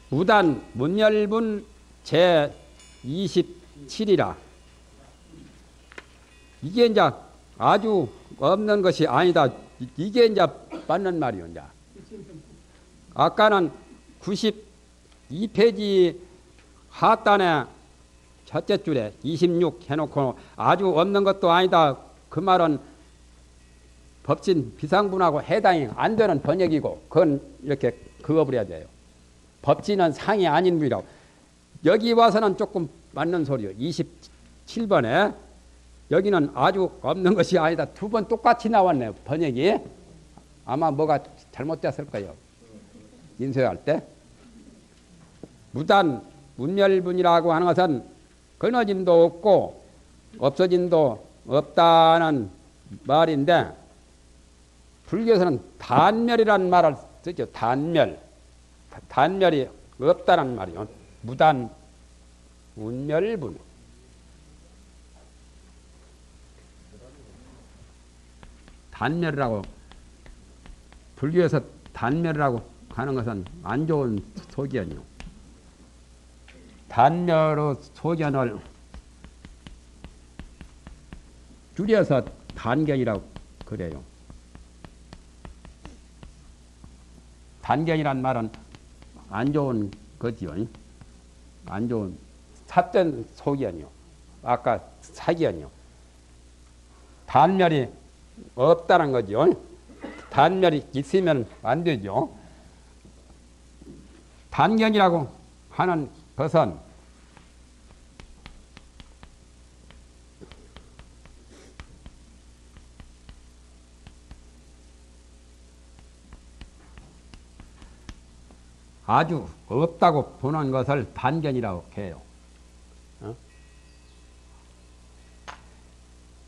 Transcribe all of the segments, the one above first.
무단 문열분 제 27이라. 이게 이제 아주 없는 것이 아니다. 이게 이제 맞는 말이요. 이제. 아까는 92페이지 하단에 첫째 줄에 26 해놓고 아주 없는 것도 아니다. 그 말은 법진 비상분하고 해당이 안 되는 번역이고 그건 이렇게 그어버려야 돼요. 법진은 상이 아닌 분이라고. 여기 와서는 조금 맞는 소리요. 27번에 여기는 아주 없는 것이 아니다. 두 번 똑같이 나왔네요. 번역이. 아마 뭐가 잘못됐을 거예요. 인쇄할 때. 무단 문멸분이라고 하는 것은 끊어짐도 없고 없어짐도 없다는 말인데 불교에서는 단멸이라는 말을 쓰죠. 단멸. 단멸이 없다는 말이요. 무단 문멸분. 단멸이라고 불교에서 단멸이라고 하는 것은 안 좋은 소견이요. 단멸의 소견을 줄여서 단견이라고 그래요. 단견이란 말은 안 좋은 거지요. 안 좋은 삿된 소견이요. 아까 사견이요. 단멸이 없다는 거죠. 단멸이 있으면 안 되죠. 단견이라고 하는 것은 아주 없다고 보는 것을 단견이라고 해요.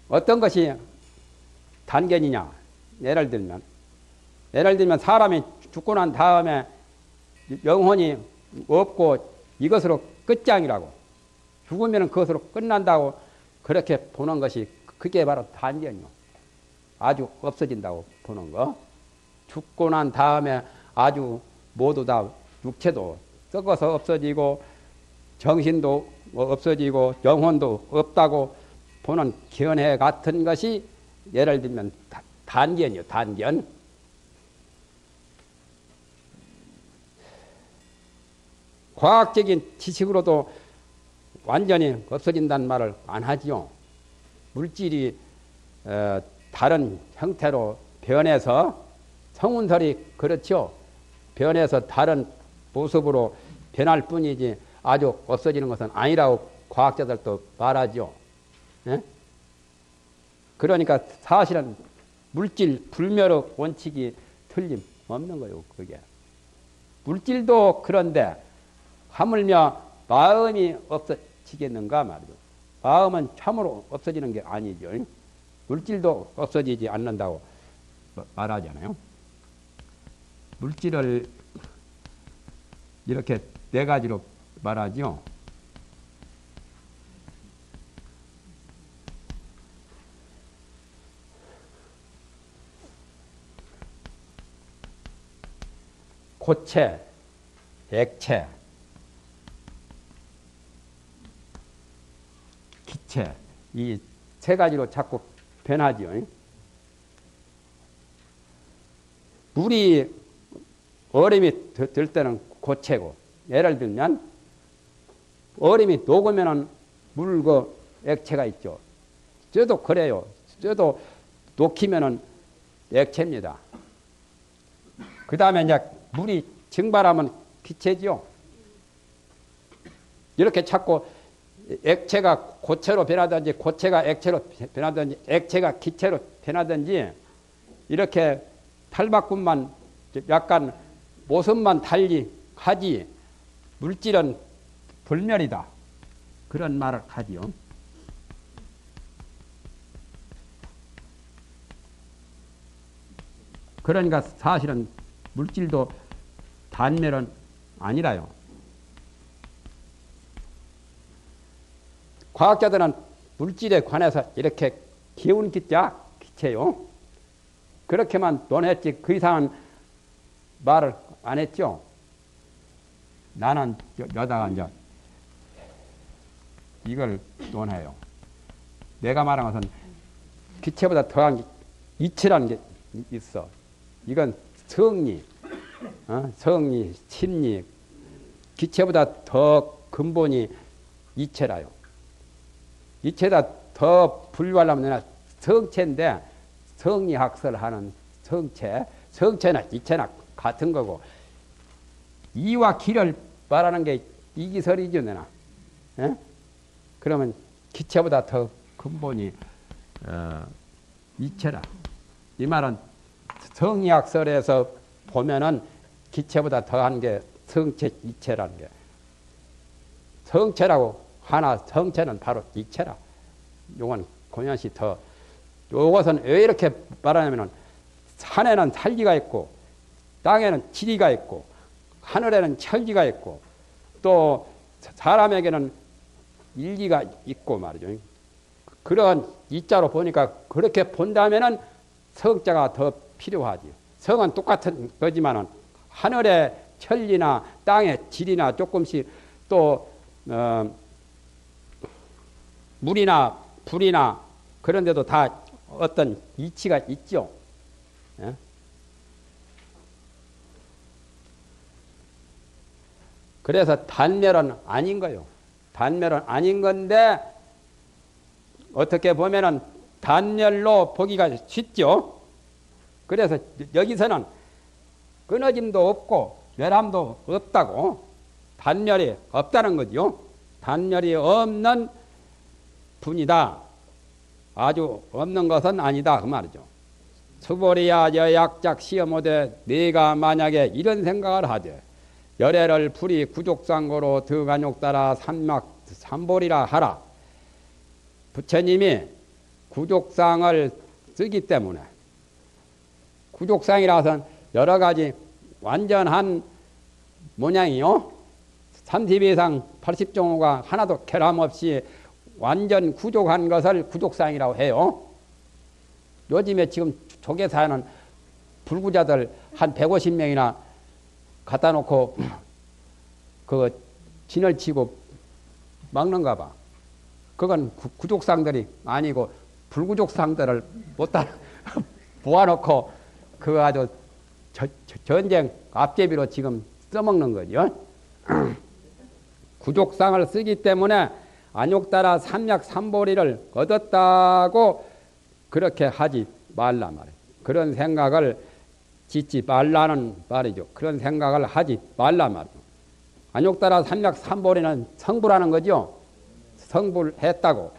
어떤 것이 단견이냐? 예를 들면 사람이 죽고 난 다음에 영혼이 없고 이것으로 끝장이라고. 죽으면 그것으로 끝난다고 그렇게 보는 것이 그게 바로 단견이요. 아주 없어진다고 보는 거. 죽고 난 다음에 아주 모두 다 육체도 썩어서 없어지고 정신도 없어지고 영혼도 없다고 보는 견해 같은 것이 예를 들면 단견이요. 단견. 과학적인 지식으로도 완전히 없어진다는 말을 안 하지요. 물질이 다른 형태로 변해서 성운설이 그렇죠. 변해서 다른 모습으로 변할 뿐이지 아주 없어지는 것은 아니라고 과학자들도 말하죠. 예? 그러니까 사실은 물질 불멸의 원칙이 틀림없는 거예요. 그게. 물질도 그런데 하물며 마음이 없어지겠는가 말이죠. 마음은 참으로 없어지는 게 아니죠. 물질도 없어지지 않는다고 말하잖아요. 물질을 이렇게 네 가지로 말하죠. 고체, 액체, 기체, 이 세 가지로 자꾸 변하죠. 물이 얼음이 들 때는 고체고, 예를 들면 얼음이 녹으면은 물 그 액체가 있죠. 저도 그래요. 저도 녹히면은 액체입니다. 그 다음에 이제 물이 증발하면 기체지요. 이렇게 자꾸 액체가 고체로 변하든지 고체가 액체로 변하든지 액체가 기체로 변하든지 이렇게 탈바꿈만 약간 모습만 달리 하지 물질은 불멸이다. 그런 말을 하지요. 그러니까 사실은 물질도 단멸은 아니라요. 과학자들은 물질에 관해서 이렇게 기운 기자 기체요. 그렇게만 논했지 그 이상은 말을 안 했죠. 나는 여다가 이제 이걸 논해요. 내가 말한 것은 기체보다 더한 게 이체라는 게 있어. 이건 성리, 성리, 심리, 기체보다 더 근본이 이체라요. 이체다 더 분류하려면 성체인데 성리학설하는 성체, 성체나 이체나 같은 거고 이와 기를 말하는 게 이기설이죠, 내나. 예? 그러면 기체보다 더 근본이 이체라. 이 말은 성리학설에서 보면은 기체보다 더한 게 성체, 이체라는 게. 성체라고 하나, 성체는 바로 이체라. 요건 공연시 더. 요것은 왜 이렇게 말하냐면은 산에는 살기가 있고, 땅에는 지리가 있고, 하늘에는 천지가 있고, 또 사람에게는 일기가 있고 말이죠. 그런 이자로 보니까 그렇게 본다면은 성자가 더 필요하지. 성은 똑같은 거지만은 하늘의 천리나 땅의 질이나 조금씩 또 물이나 불이나 그런 데도 다 어떤 이치가 있죠. 예? 그래서 단멸은 아닌 거요. 단멸은 아닌 건데 어떻게 보면은 단멸로 보기가 쉽죠. 그래서 여기서는 끊어짐도 없고 멸함도 없다고, 단멸이 없다는 거죠. 단멸이 없는 분이다. 아주 없는 것은 아니다 그 말이죠. 수보리야 여약작 시험오되 네가 만약에 이런 생각을 하되 열애를 불이 구족상고로 드간욕 따라 삼막 삼보리라 하라. 부처님이 구족상을 쓰기 때문에, 구족상이라서는 여러 가지 완전한 모양이요. 30이상 80종호가 하나도 결함 없이 완전 구족한 것을 구족상이라고 해요. 요즘에 지금 조계사는 불구자들 한 150명이나 갖다 놓고 그 진을 치고 막는가 봐. 그건 구족상들이 아니고 불구족상들을 못다 모아놓고 그 아주 전쟁 앞제비로 지금 써먹는 거죠. 구족상을 쓰기 때문에 안욕 따라 삼약 삼보리를 얻었다고 그렇게 하지 말라 말이에요. 그런 생각을 짓지 말라는 말이죠. 그런 생각을 하지 말라 말이죠. 안욕 따라 삼약 삼보리는 성불하는 거죠. 성불했다고.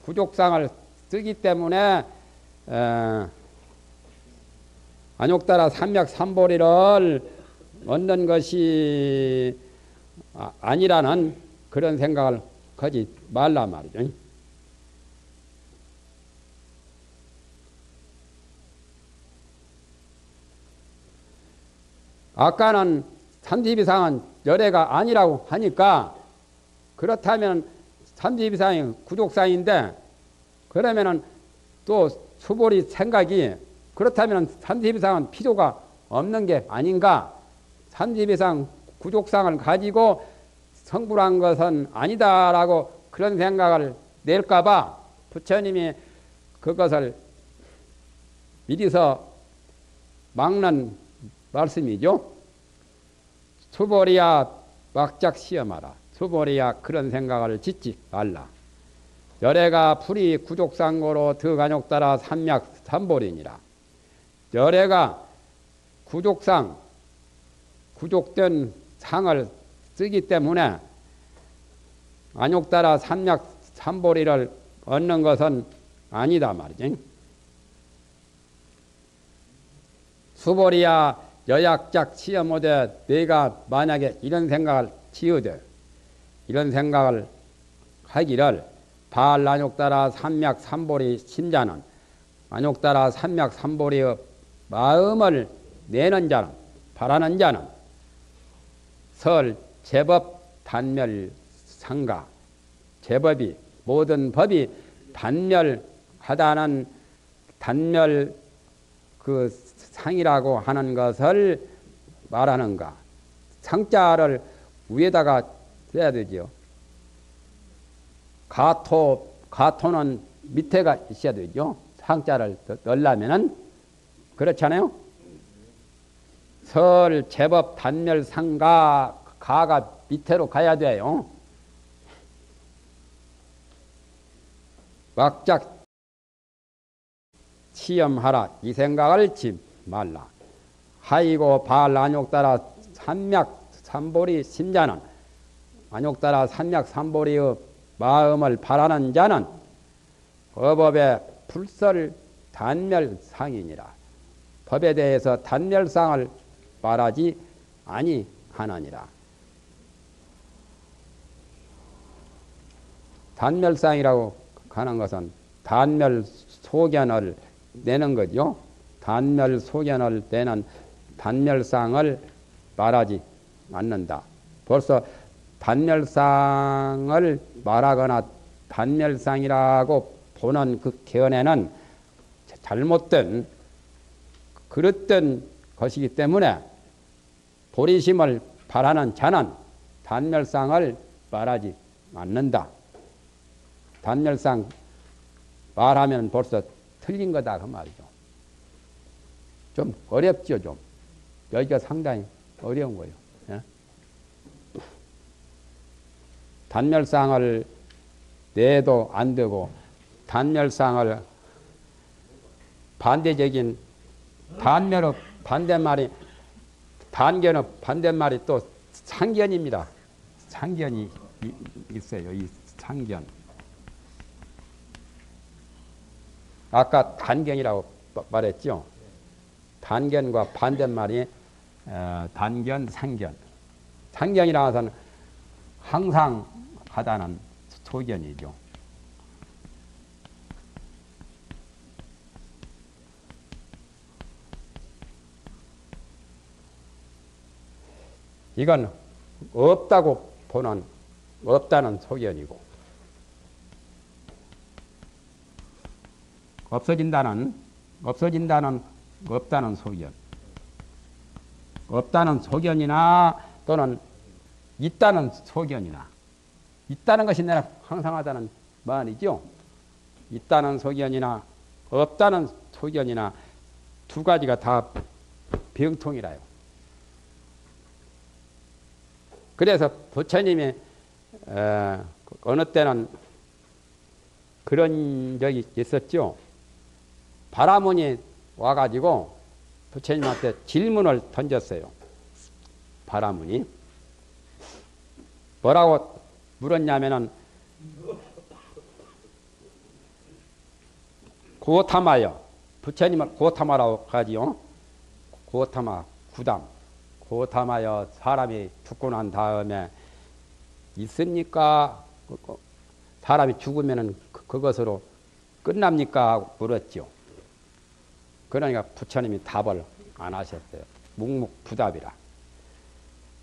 구족상을 쓰기 때문에 안욕 따라 삼약 삼보리를 얻는 것이 아니라는 그런 생각을 하지 말라 말이죠. 아까는 30 이상은 열애가 아니라고 하니까 그렇다면 30 이상이 구족상인데 그러면은 또 수보리 생각이 그렇다면 30 이상은 필요가 없는 게 아닌가. 30 이상 구족상을 가지고 성불한 것은 아니다라고 그런 생각을 낼까봐 부처님이 그것을 미리서 막는 말씀이죠. 수보리야 막작 시험하라. 수보리야 그런 생각을 짓지 말라. 열애가 불이 구족상고로 드간욕 따라 삼약 삼보리니라. 열애가 구족상, 구족된 상을 쓰기 때문에 안욕 따라 삼약 삼보리를 얻는 것은 아니다 말이지. 수보리야 여약작 시험오되 내가 만약에 이런 생각을 지으되 이런 생각을 하기를 발 안욕 따라 삼약 삼보리 심자는 안욕 따라 삼약 삼보리의 마음을 내는 자는 바라는 자는 설 제법 단멸 상가. 제법이 모든 법이 단멸하다는 단멸 그 상이라고 하는 것을 말하는가. 상자를 위에다가 써야 되지요. 가토는 밑에가 있어야 되죠. 상자를 넣으려면은. 그렇잖아요. 설, 제법, 단멸, 상가, 가가 밑으로 가야 돼요. 막작 치염하라 이 생각을 지 말라. 하이고 발 안욕 따라 삼맥 삼보리 심자는 안욕 따라 삼맥 삼보리의 마음을 바라는 자는 법의 불설 단멸상이니라. 법에 대해서 단멸상을 말하지 아니하느니라. 단멸상이라고 하는 것은 단멸소견을 내는 거죠. 단멸소견을 내는 단멸상을 말하지 않는다. 벌써 단멸상을 말하거나 단멸상이라고 보는 그 견해는 잘못된 그릇된 것이기 때문에 보리심을 바라는 자는 단멸상을 말하지 않는다. 단멸상 말하면 벌써 틀린 거다 그 말이죠. 좀 어렵죠. 좀 여기가 상당히 어려운 거예요. 예? 단멸상을 내도 안 되고 단멸상을 반대적인 단멸의 반대말이 단견의 반대말이 또 상견입니다. 상견이 있어요. 이 상견. 아까 단견이라고 말했죠. 단견과 반대말이 단견, 상견. 상견이라는 것은 항상 하다는 소견이죠. 이건 없다고 보는 없다는 소견이고 없어진다는 없다는 소견. 없다는 소견이나 또는 있다는 소견이나 있다는 것이 내가 항상 하다는 말이죠. 있다는 소견이나 없다는 소견이나 두 가지가 다 병통이라요. 그래서 부처님이 어느 때는 그런 적이 있었죠. 바라문이 와가지고 부처님한테 질문을 던졌어요. 바라문이 뭐라고 물었냐면은 고타마요. 부처님을 고타마라고 하지요. 고타마 구담. 고타마여 사람이 죽고 난 다음에 있습니까? 사람이 죽으면은 그것으로 끝납니까? 하고 물었죠. 그러니까 부처님이 답을 안 하셨어요. 묵묵부답이라.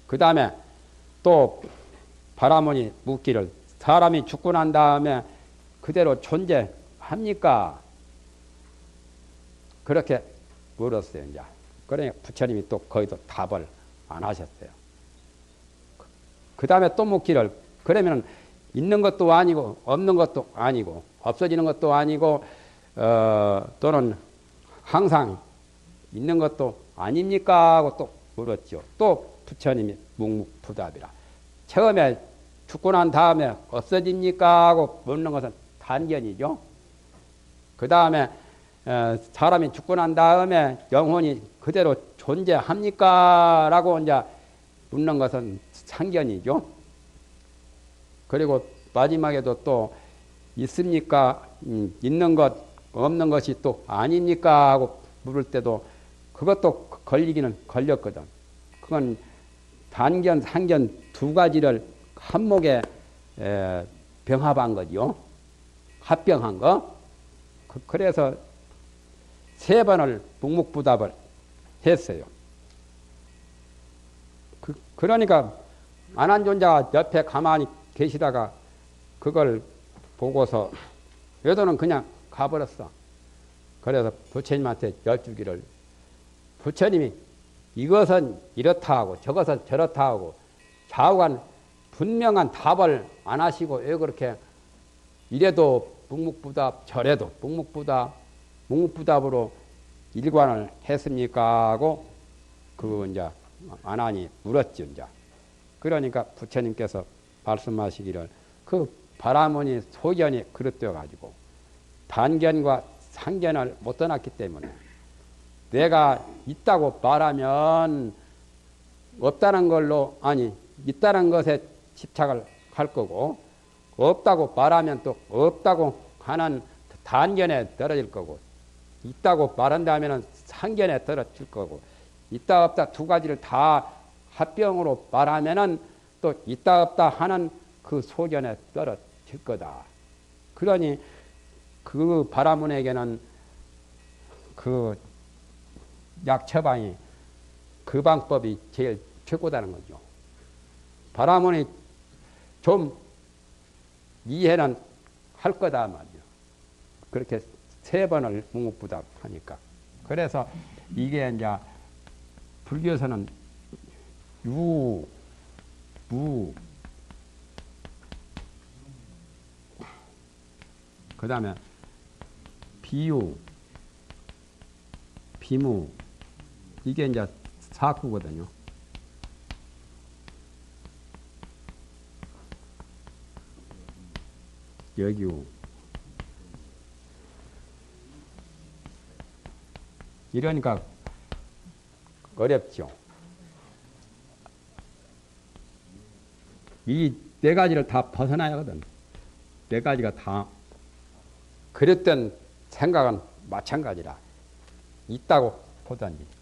그 다음에 또 바라문이 묻기를 사람이 죽고 난 다음에 그대로 존재합니까? 그렇게 물었어요. 이제. 그러니까 부처님이 또 거기도 답을 안 하셨어요. 그 다음에 또 묻기를 그러면 있는 것도 아니고 없는 것도 아니고 없어지는 것도 아니고 또는 항상 있는 것도 아닙니까? 하고 또 물었죠. 또 부처님이 묵묵부답이라. 처음에 죽고 난 다음에 없어집니까? 하고 묻는 것은 단견이죠. 그 다음에 사람이 죽고 난 다음에 영혼이 그대로 존재합니까? 라고 이제 묻는 것은 상견이죠. 그리고 마지막에도 또 있습니까? 있는 것, 없는 것이 또 아닙니까? 하고 물을 때도 그것도 걸리기는 걸렸거든. 그건 단견, 상견 두 가지를 한목에 병합한 거죠. 합병한 거. 그래서 세 번을 묵묵부답을 했어요. 그러니까 안한존자가 옆에 가만히 계시다가 그걸 보고서 여도는 그냥 가버렸어. 그래서 부처님한테 여쭈기를 부처님이 이것은 이렇다 하고 저것은 저렇다 하고 좌우간 분명한 답을 안 하시고 왜 그렇게 이래도 묵묵부답 저래도 묵묵부답으로 일관을 했습니까? 하고 그 이제 안 하니 물었죠. 이제 그러니까 부처님께서 말씀하시기를 그 바라머니 소견이 그릇되어 가지고 단견과 상견을 못 떠났기 때문에 내가 있다고 말하면 없다는 걸로 아니 있다는 것에 집착을 할 거고 없다고 말하면 또 없다고 하는 단견에 떨어질 거고 있다고 말한다면 상견에 떨어질 거고 있다 없다 두 가지를 다 합병으로 말하면은 또 있다 없다 하는 그 소견에 떨어질 거다. 그러니 그 바라문에게는 그 약 처방이 그 방법이 제일 최고다는 거죠. 바라문이 좀 이해는 할 거다 말이요. 그렇게 3번을 묵묵부답하니까. 그래서 이게 이제 불교에서는 유, 무, 그 다음에 비유, 비무, 이게 이제 사구거든요. 여기우. 이러니까 어렵죠. 이 4가지를 다 벗어나야 하거든. 4가지가 다. 그랬던 생각은 마찬가지라. 있다고 보다니.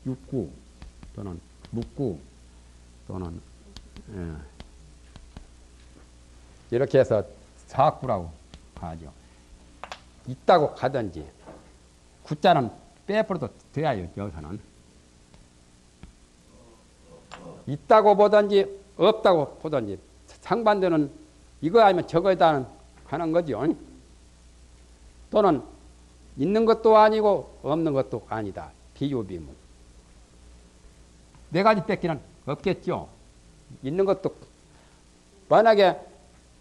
육구 또는 묵구 또는 이렇게 해서 사구라고 하죠. 있다고 가든지 구자는 빼버려도 돼요. 여기서는 있다고 보든지 없다고 보든지 상반되는 이거 아니면 저거다 하는 거죠. 또는 있는 것도 아니고 없는 것도 아니다. 비유비무. 4가지 뺏기는 없겠죠. 있는 것도 만약에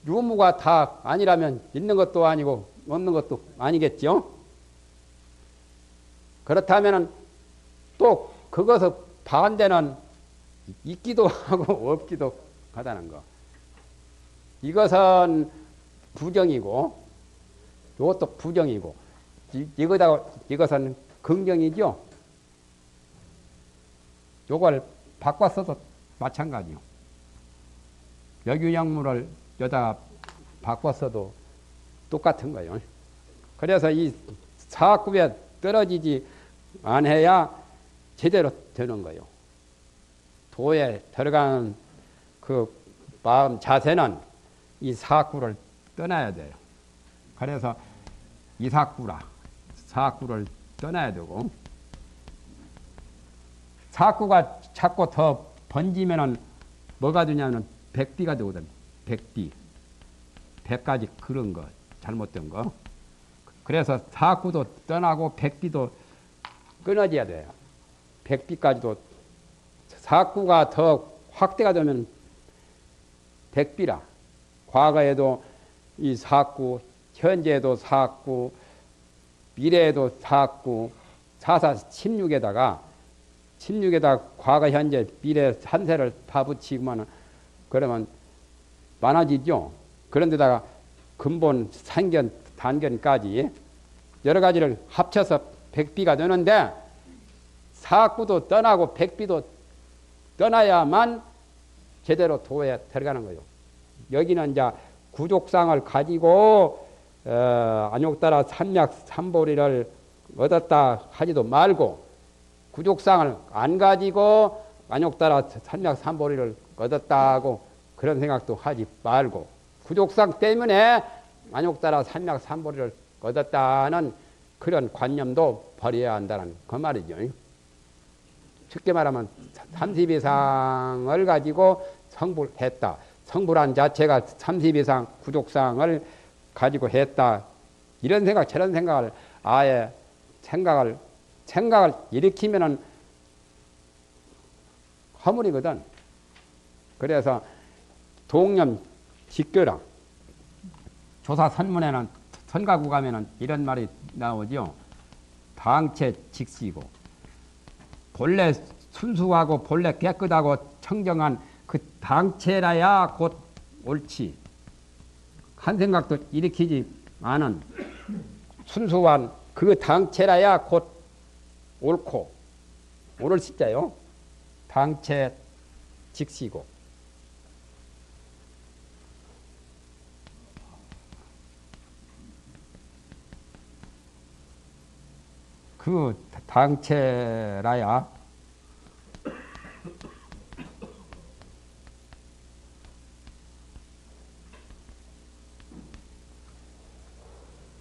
유무가 다 아니라면 있는 것도 아니고 없는 것도 아니겠죠. 그렇다면 또 그것의 반대는 있기도 하고 없기도 하다는 거. 이것은 부정이고 이것도 부정이고 이것은 긍정이죠. 요걸 바꿔 써도 마찬가지요. 역유yak무를 여기다 바꿔 써도 똑같은 거예요. 그래서 이 사구에 떨어지지 않아야 제대로 되는 거예요. 도에 들어가는 그 마음 자세는 이 사구를 떠나야 돼요. 그래서 이사구라. 사구를 떠나야 되고 사구가 자꾸 더 번지면은 뭐가 되냐면 백비가 되거든. 백비. 100가지 그런 거, 잘못된 거. 그래서 사구도 떠나고 백비도 끊어져야 돼요. 백비까지도 사구가 더 확대가 되면 백비라. 과거에도 이 사구, 현재에도 사구, 미래에도 사구, 사사 16에다가 과거, 현재, 미래 3세를 다 붙이면 그러면 많아지죠. 그런데다가 근본, 상견, 단견까지 여러 가지를 합쳐서 백비가 되는데 사구도 떠나고 백비도 떠나야만 제대로 도에 들어가는 거예요. 여기는 이제 구족상을 가지고 안욕따라 삼략삼보리를 얻었다 하지도 말고 구족상을 안 가지고 안욕따라 삼략삼보리를 얻었다고 그런 생각도 하지 말고 구족상 때문에 안욕따라 삼략삼보리를 얻었다는 그런 관념도 버려야 한다는 그 말이죠. 쉽게 말하면 30 이상을 가지고 성불했다. 성불한 자체가 30 이상 구족상을 가지고 했다. 이런 생각, 저런 생각을 아예 생각을 일으키면은 허물이거든. 그래서 동념 직교라. 조사 선문에는 선가구 가면은 이런 말이 나오죠. 당체 직시고 본래 순수하고 본래 깨끗하고 청정한 그 당체라야 곧 옳지. 한 생각도 일으키지 않은 순수한 그 당체라야 곧 옳고 옳을 시자요. 당체 직시고 그 당체라야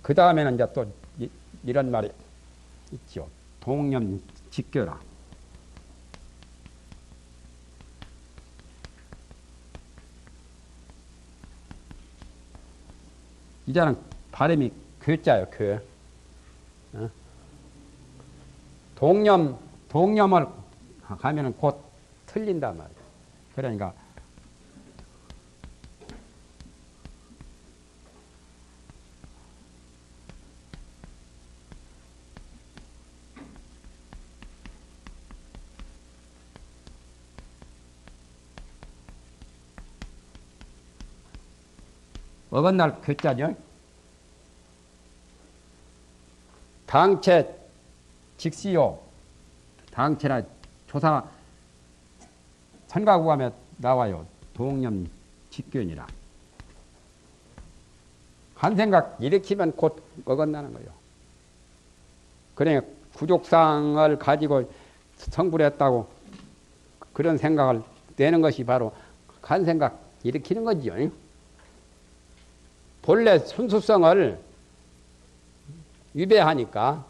그 다음에는 이제 또 이런 말이 있죠. 동념 직교라. 이자는 발음이 괴자요, 괴. 동념을 하면은 곧 틀린단 말이에요. 그러니까 어긋날 괴자죠. 당체 직시요. 당체나 조사 선가구 하면 나와요. 동념 직견이라. 한 생각 일으키면 곧 어긋나는 거예요. 그러니까 구족상을 가지고 성불을 했다고 그런 생각을 내는 것이 바로 한 생각 일으키는 거지요. 본래 순수성을 위배하니까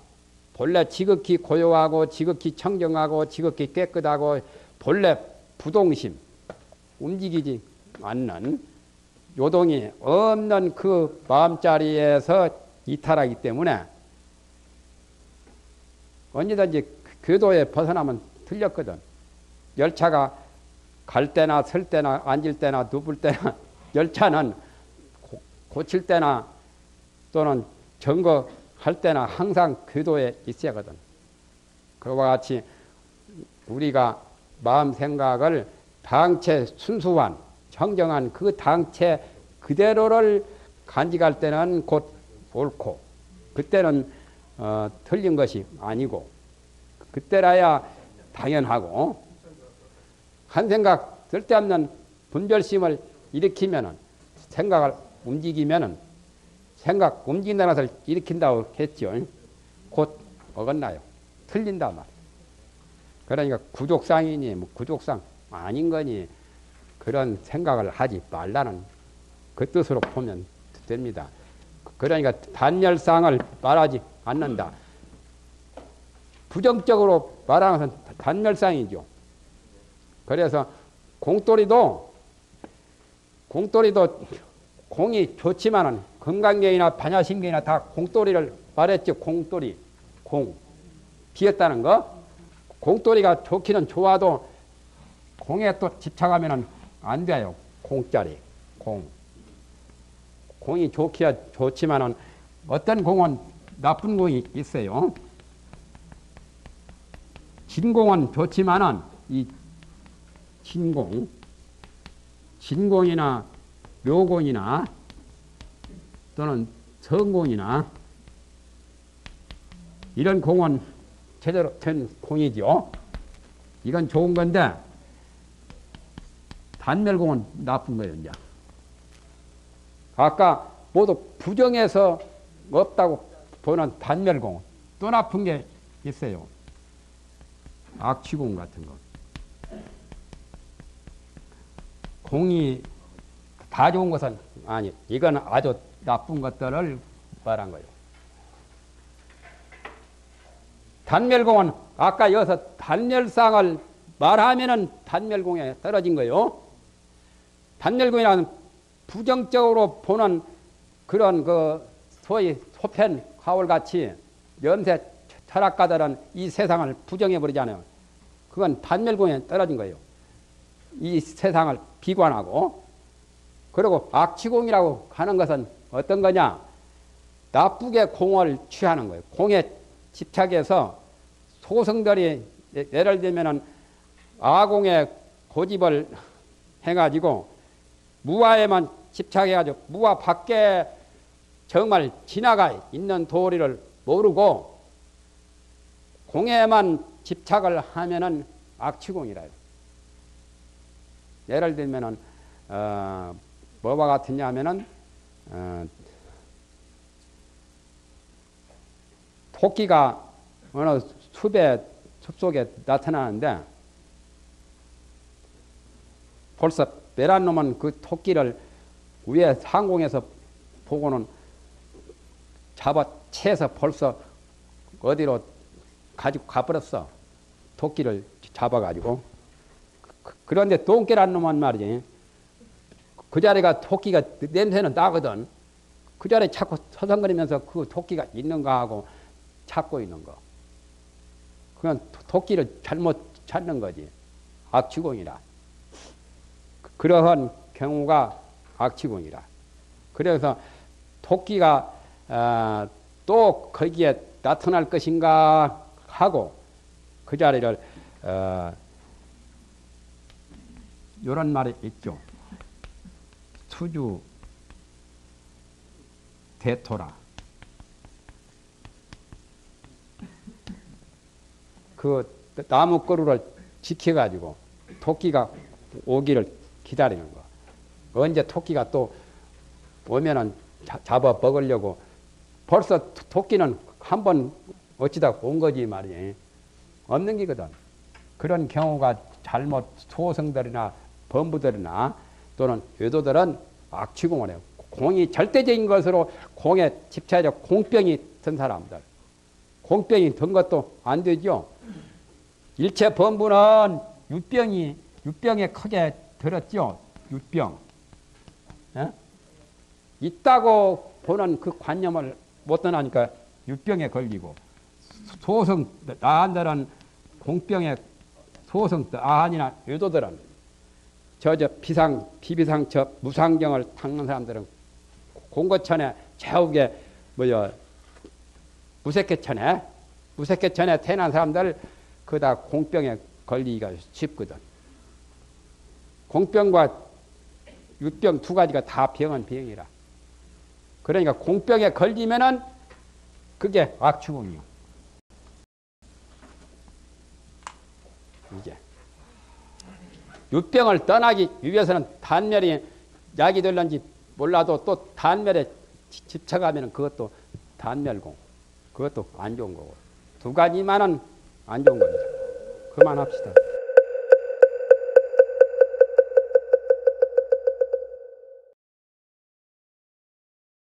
본래 지극히 고요하고 지극히 청정하고 지극히 깨끗하고 본래 부동심 움직이지 않는 요동이 없는 그 마음자리에서 이탈하기 때문에 언제든지 궤도에 벗어나면 틀렸거든. 열차가 갈 때나 설 때나 앉을 때나 눕을 때나 열차는 고칠 때나 또는 점거할 때나 항상 궤도에 있어야 하거든. 그와 같이 우리가 마음 생각을 당체 순수한 청정한 그 당체 그대로를 간직할 때는 곧 옳고 그때는 틀린 것이 아니고 그때라야 당연하고 한 생각 쓸데없는 분별심을 일으키면은 생각을 움직이면은 생각 움직인다는 것을 일으킨다고 했죠. 곧 어긋나요. 틀린다 말. 그러니까 구족상이니 뭐 구족상 아닌 거니 그런 생각을 하지 말라는 그 뜻으로 보면 됩니다. 그러니까 단열상을 말하지 않는다. 부정적으로 말하는 것은 단열상이죠. 그래서 공돌이도 공이 좋지만은 건강계이나 반야신계이나 다 공돌이를 말했죠. 공돌이, 공. 비었다는 거. 공돌이가 좋기는 좋아도 공에 또 집착하면은 안 돼요. 공짜리, 공. 공이 좋기야 좋지만은 어떤 공은 나쁜 공이 있어요. 진공은 좋지만은 이 진공이나 묘공이나 또는 성공이나 이런 공은 제대로 된 공이죠. 이건 좋은 건데 단멸공은 나쁜 거예요. 이제. 아까 모두 부정해서 없다고 보는 단멸공은 또 나쁜 게 있어요. 악취공 같은 거. 공이 다 좋은 것은 아니, 이건 아주 나쁜 것들을 말한 거예요. 단멸공은 아까 여기서 단멸상을 말하면은 단멸공에 떨어진 거예요. 단멸공이라는 부정적으로 보는 그런 그 소위 소편 가월같이 염세 철학가들은 이 세상을 부정해 버리잖아요. 그건 단멸공에 떨어진 거예요. 이 세상을 비관하고, 그리고 악취공이라고 하는 것은 어떤 거냐? 나쁘게 공을 취하는 거예요. 공에 집착해서 소성들이 예를 들면은 아공에 고집을 해가지고 무아에만 집착해가지고 무아 밖에 정말 지나가 있는 도리를 모르고 공에만 집착을 하면은 악취공이라요. 예를 들면은 뭐와 같으냐 하면은 토끼가 어느 숲속에 나타나는데 벌써 매란 놈은 그 토끼를 위에 상공에서 보고는 잡아 채서 벌써 어디로 가지고 가버렸어. 토끼를 잡아가지고. 그런데 똥개란 놈은 말이지. 그 자리가 토끼가 냄새는 나거든. 그 자리에 자꾸 서성거리면서 그 토끼가 있는가 하고 찾고 있는 거. 그건 토끼를 잘못 찾는 거지. 악취공이라. 그러한 경우가 악취공이라. 그래서 토끼가 또 거기에 나타날 것인가 하고 그 자리를 이런 말이 있죠. 수주 대토라. 그 나무가루를 지켜가지고 토끼가 오기를 기다리는 거. 언제 토끼가 또 오면은 잡아 먹으려고 벌써 토끼는 한 번 어찌다 온 거지 말이야. 없는 기거든. 그런 경우가 잘못 소성들이나 범부들이나 또는 외도들은 악취공을 해요. 공이 절대적인 것으로 공에 집착해서 공병이 든 사람들. 공병이 든 것도 안 되죠. 일체 범부는 육병에 크게 들었죠. 육병. 예? 있다고 보는 그 관념을 못 떠나니까 육병에 걸리고 소성 나한들은 공병에 소성 아한이나 외도들은 비비상 무상경을 닦는 사람들은 공고천에 좌우에 무색해천에 태어난 사람들 그다 공병에 걸리기가 쉽거든. 공병과 육병 두 가지가 다 병은 병이라. 그러니까 공병에 걸리면은 그게 악취공이요. 이게 육병을 떠나기 위해서는 단멸이 약이 될런지 몰라도 또 단멸에 집착하면 그것도 단멸공. 그것도 안 좋은 거고. 두 가지만은 안 좋은 겁니다. 그만합시다.